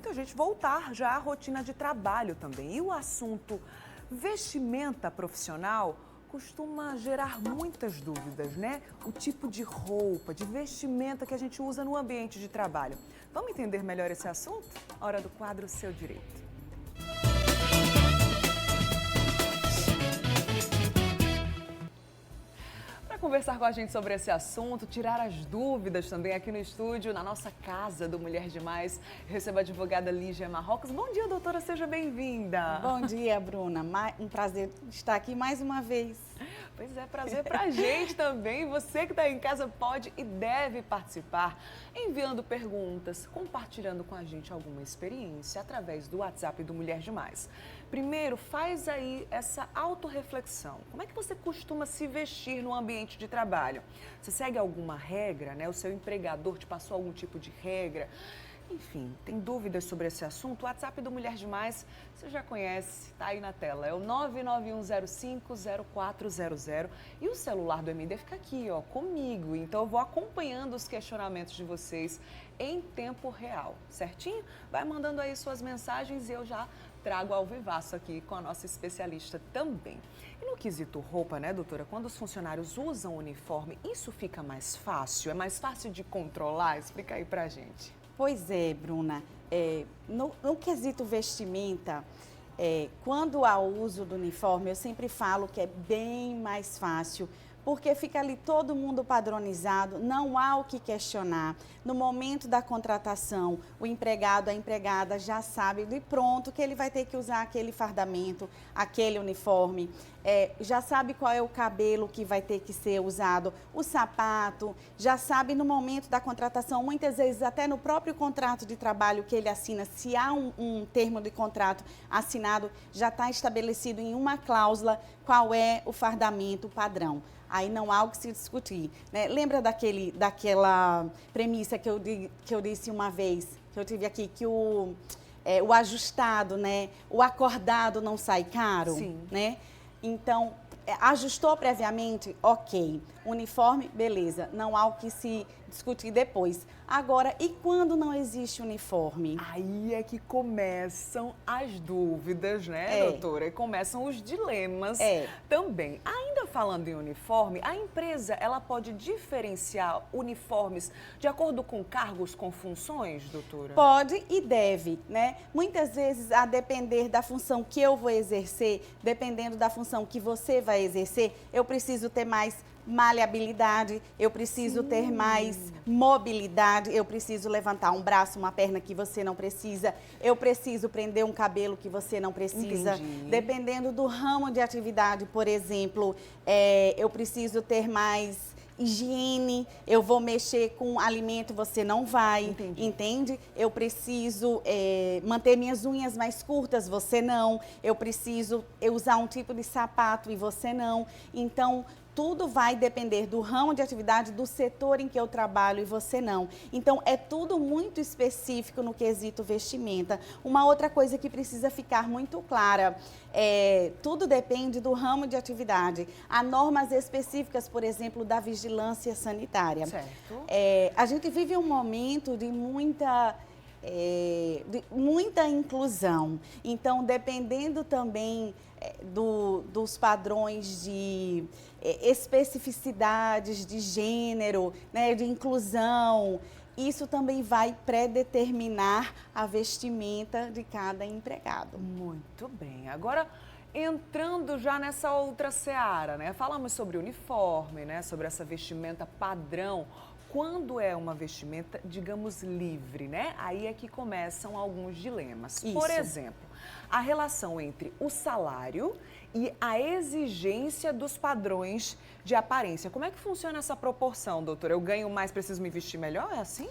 muita gente voltar já à rotina de trabalho também. E o assunto vestimenta profissional costuma gerar muitas dúvidas, né? O tipo de roupa, de vestimenta que a gente usa no ambiente de trabalho. Vamos entender melhor esse assunto? Hora do quadro Seu Direito. Para conversar com a gente sobre esse assunto, tirar as dúvidas também aqui no estúdio, na nossa casa do Mulher Demais, recebo a advogada Lígia Marrocos. Bom dia, doutora, seja bem-vinda. Bom dia, Bruna. Um prazer estar aqui mais uma vez. Pois é, prazer pra gente também. Você que está em casa pode e deve participar, enviando perguntas, compartilhando com a gente alguma experiência através do WhatsApp do Mulher Demais. Primeiro, faz aí essa autorreflexão. Como é que você costuma se vestir no ambiente de trabalho? Você segue alguma regra, né? O seu empregador te passou algum tipo de regra? Enfim, tem dúvidas sobre esse assunto? O WhatsApp do Mulher Demais, você já conhece, tá aí na tela. É o 991050400 e o celular do MD fica aqui, ó, comigo. Então eu vou acompanhando os questionamentos de vocês em tempo real, certinho? Vai mandando aí suas mensagens e eu já trago ao vivaço aqui com a nossa especialista também. E no quesito roupa, né, doutora? Quando os funcionários usam uniforme, isso fica mais fácil? É mais fácil de controlar? Explica aí pra gente. Pois é, Bruna. No quesito vestimenta, quando há o uso do uniforme, eu sempre falo que é bem mais fácil, porque fica ali todo mundo padronizado, não há o que questionar. No momento da contratação, o empregado, a empregada já sabe de pronto que ele vai ter que usar aquele fardamento, aquele uniforme, já sabe qual é o cabelo que vai ter que ser usado, o sapato, já sabe no momento da contratação, muitas vezes até no próprio contrato de trabalho que ele assina, se há um termo de contrato assinado, já está estabelecido em uma cláusula qual é o fardamento padrão. Aí não há o que se discutir, né? Lembra daquela premissa que eu disse uma vez, que eu tive aqui, que o ajustado, né? O acordado não sai caro, Sim. Né? Então, ajustou previamente? Ok. Uniforme, beleza. Não há o que se discutir depois. Agora, e quando não existe uniforme? Aí é que começam as dúvidas, né, doutora? E começam os dilemas também. Ainda falando em uniforme, a empresa, ela pode diferenciar uniformes de acordo com cargos, com funções, doutora? Pode e deve, né? Muitas vezes, a depender da função que eu vou exercer, dependendo da função que você vai exercer, eu preciso ter mais maleabilidade, eu preciso ter mais mobilidade, eu preciso levantar um braço, uma perna que você não precisa, eu preciso prender um cabelo que você não precisa. Entendi. Dependendo do ramo de atividade, por exemplo, eu preciso ter mais higiene, eu vou mexer com alimento, você não vai, entende? Eu preciso manter minhas unhas mais curtas, você não. Eu preciso usar um tipo de sapato e você não. Então, tudo vai depender do ramo de atividade, do setor em que eu trabalho e você não. Então, é tudo muito específico no quesito vestimenta. Uma outra coisa que precisa ficar muito clara, tudo depende do ramo de atividade. Há normas específicas, por exemplo, da vigilância sanitária. Certo. A gente vive um momento de muita inclusão. Então, dependendo também dos padrões de especificidades de gênero, né, de inclusão, isso também vai predeterminar a vestimenta de cada empregado. Muito bem. Agora, entrando já nessa outra seara, né? Falamos sobre uniforme, né? Sobre essa vestimenta padrão. Quando é uma vestimenta, digamos, livre, né? Aí é que começam alguns dilemas. Isso. Por exemplo, a relação entre o salário e a exigência dos padrões de aparência. Como é que funciona essa proporção, doutora? Eu ganho mais, preciso me vestir melhor? É assim?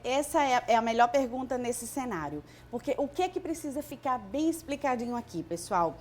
Essa é a melhor pergunta nesse cenário. Porque o que é que precisa ficar bem explicadinho aqui, pessoal?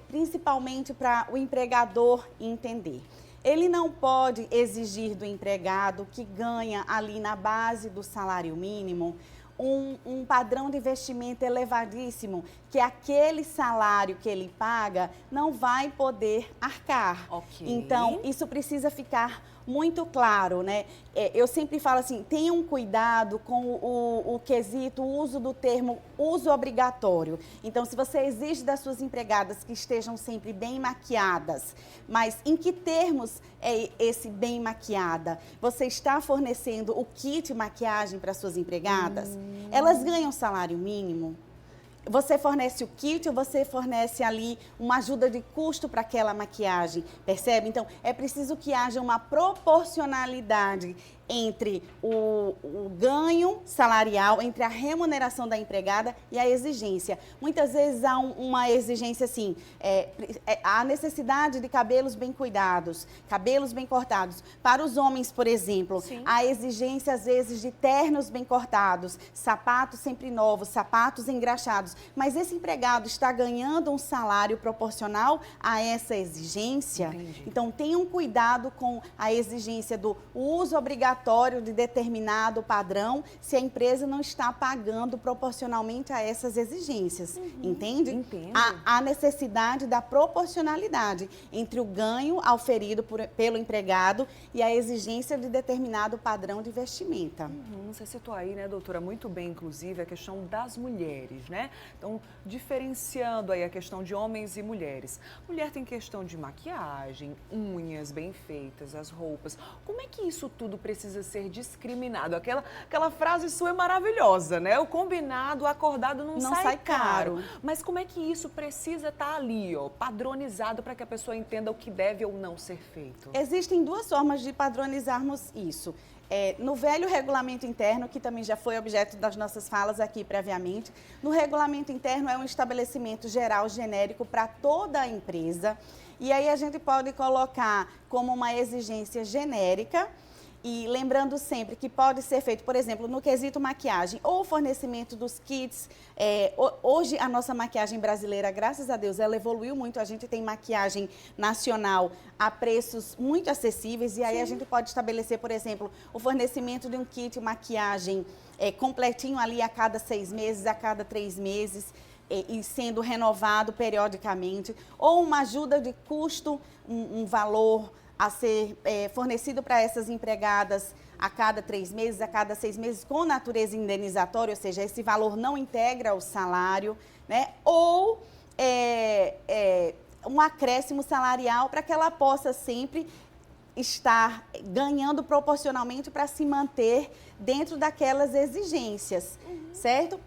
Principalmente para o empregador entender. Ele não pode exigir do empregado que ganha ali na base do salário mínimo um padrão de vestimento elevadíssimo, que aquele salário que ele paga não vai poder arcar. Ok. Então, isso precisa ficar muito claro, né? Eu sempre falo assim, tenham cuidado com o quesito, o uso do termo uso obrigatório. Então, se você exige das suas empregadas que estejam sempre bem maquiadas, mas em que termos é esse bem maquiada? Você está fornecendo o kit maquiagem para suas empregadas? Elas ganham salário mínimo? Você fornece o kit ou você fornece ali uma ajuda de custo para aquela maquiagem, percebe? Então, é preciso que haja uma proporcionalidade entre o ganho salarial, entre a remuneração da empregada e a exigência. Muitas vezes há uma exigência assim, a necessidade de cabelos bem cuidados, cabelos bem cortados. Para os homens, por exemplo, Sim. a exigência às vezes de ternos bem cortados, sapatos sempre novos, sapatos engraxados. Mas esse empregado está ganhando um salário proporcional a essa exigência? Entendi. Então, tenham cuidado com a exigência do uso obrigatório de determinado padrão, se a empresa não está pagando proporcionalmente a essas exigências, entende? Entendo. A necessidade da proporcionalidade entre o ganho auferido pelo empregado e a exigência de determinado padrão de vestimenta. Você citou aí, né, doutora, muito bem, inclusive, a questão das mulheres, né? Então, diferenciando aí a questão de homens e mulheres. Mulher tem questão de maquiagem, unhas bem feitas, as roupas. Como é que isso tudo precisa ser discriminado? Aquela frase sua é maravilhosa, né? O combinado, o acordado não sai caro. Mas como é que isso precisa estar ali, ó, padronizado para que a pessoa entenda o que deve ou não ser feito? Existem duas formas de padronizarmos isso. No velho regulamento interno, que também já foi objeto das nossas falas aqui previamente, no regulamento interno é um estabelecimento geral, genérico para toda a empresa. E aí a gente pode colocar como uma exigência genérica. E lembrando sempre que pode ser feito, por exemplo, no quesito maquiagem ou fornecimento dos kits. Hoje a nossa maquiagem brasileira, graças a Deus, ela evoluiu muito. A gente tem maquiagem nacional a preços muito acessíveis. E aí a gente pode estabelecer, por exemplo, o fornecimento de um kit maquiagem completinho ali a cada 6 meses, a cada 3 meses. E sendo renovado periodicamente. Ou uma ajuda de custo, um valor a ser fornecido para essas empregadas a cada 3 meses, a cada 6 meses, com natureza indenizatória, ou seja, esse valor não integra o salário, né? Ou um acréscimo salarial para que ela possa sempre estar ganhando proporcionalmente para se manter dentro daquelas exigências, certo?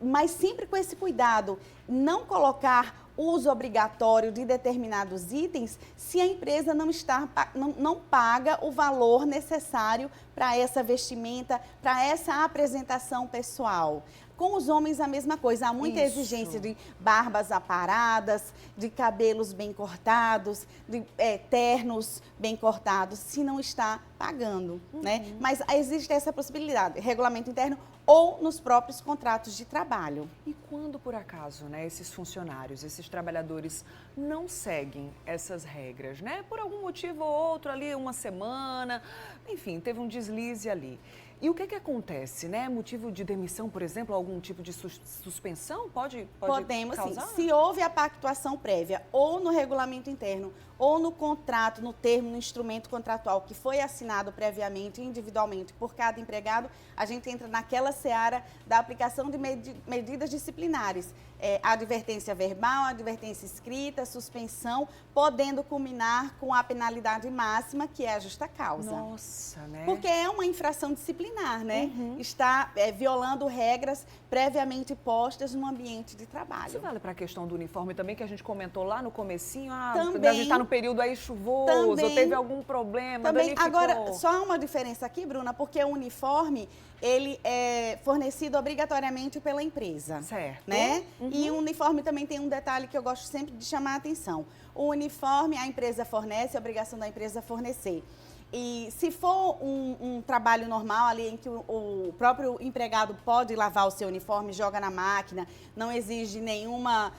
Mas sempre com esse cuidado, não colocar uso obrigatório de determinados itens se a empresa não paga o valor necessário para essa vestimenta, para essa apresentação pessoal. Com os homens a mesma coisa, há muita exigência de barbas aparadas, de cabelos bem cortados, de ternos bem cortados, se não está pagando, né? Mas existe essa possibilidade, regulamento interno ou nos próprios contratos de trabalho. E quando, por acaso, né, esses funcionários, esses trabalhadores não seguem essas regras, né? Por algum motivo ou outro ali, uma semana, enfim, teve um deslize ali. E o que acontece, né? Motivo de demissão, por exemplo, algum tipo de suspensão pode Podemos, causar? sim. Se houve a pactuação prévia, ou no regulamento interno, ou no contrato, no termo, no instrumento contratual que foi assinado previamente, individualmente, por cada empregado, a gente entra naquela seara da aplicação de medidas disciplinares. Advertência verbal, advertência escrita, suspensão, podendo culminar com a penalidade máxima, que é a justa causa. Nossa, né? Porque é uma infração disciplinar, né? Está violando regras previamente postas no ambiente de trabalho. Isso vale para a questão do uniforme também, que a gente comentou lá no comecinho? Também, a gente está no período aí chuvoso, também, ou teve algum problema, também. danificou. Agora, só uma diferença aqui, Bruna, porque o uniforme, ele é fornecido obrigatoriamente pela empresa. Certo. Né? E o uniforme também tem um detalhe que eu gosto sempre de chamar a atenção. O uniforme a empresa fornece, é obrigação da empresa fornecer. E se for um trabalho normal ali em que o próprio empregado pode lavar o seu uniforme, joga na máquina, não exige nenhuma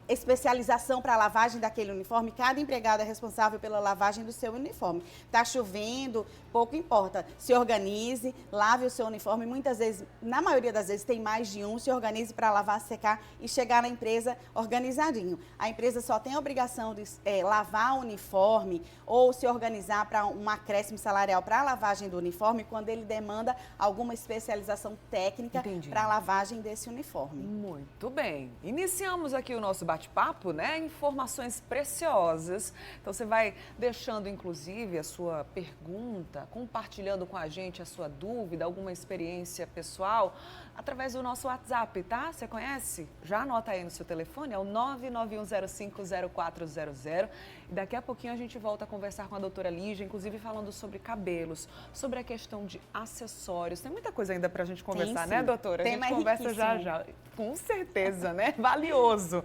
especialização para a lavagem daquele uniforme, cada empregado é responsável pela lavagem do seu uniforme. Está chovendo, pouco importa, se organize, lave o seu uniforme, muitas vezes, na maioria das vezes tem mais de um, se organize para lavar, secar e chegar na empresa organizadinho. A empresa só tem a obrigação de lavar o uniforme ou se organizar para um acréscimo salarial para a lavagem do uniforme quando ele demanda alguma especialização técnica para a lavagem desse uniforme. Muito bem. Iniciamos aqui o nosso bate-papo, né? Informações preciosas. Então você vai deixando, inclusive, a sua pergunta, compartilhando com a gente a sua dúvida, alguma experiência pessoal, através do nosso WhatsApp, tá? Você conhece? Já anota aí no seu telefone, é o 991050400. E daqui a pouquinho a gente volta a conversar com a doutora Lígia, inclusive falando sobre cabelos, sobre a questão de acessórios. Tem muita coisa ainda pra gente conversar, né, doutora? A gente conversa já já. Com certeza, né? Valioso.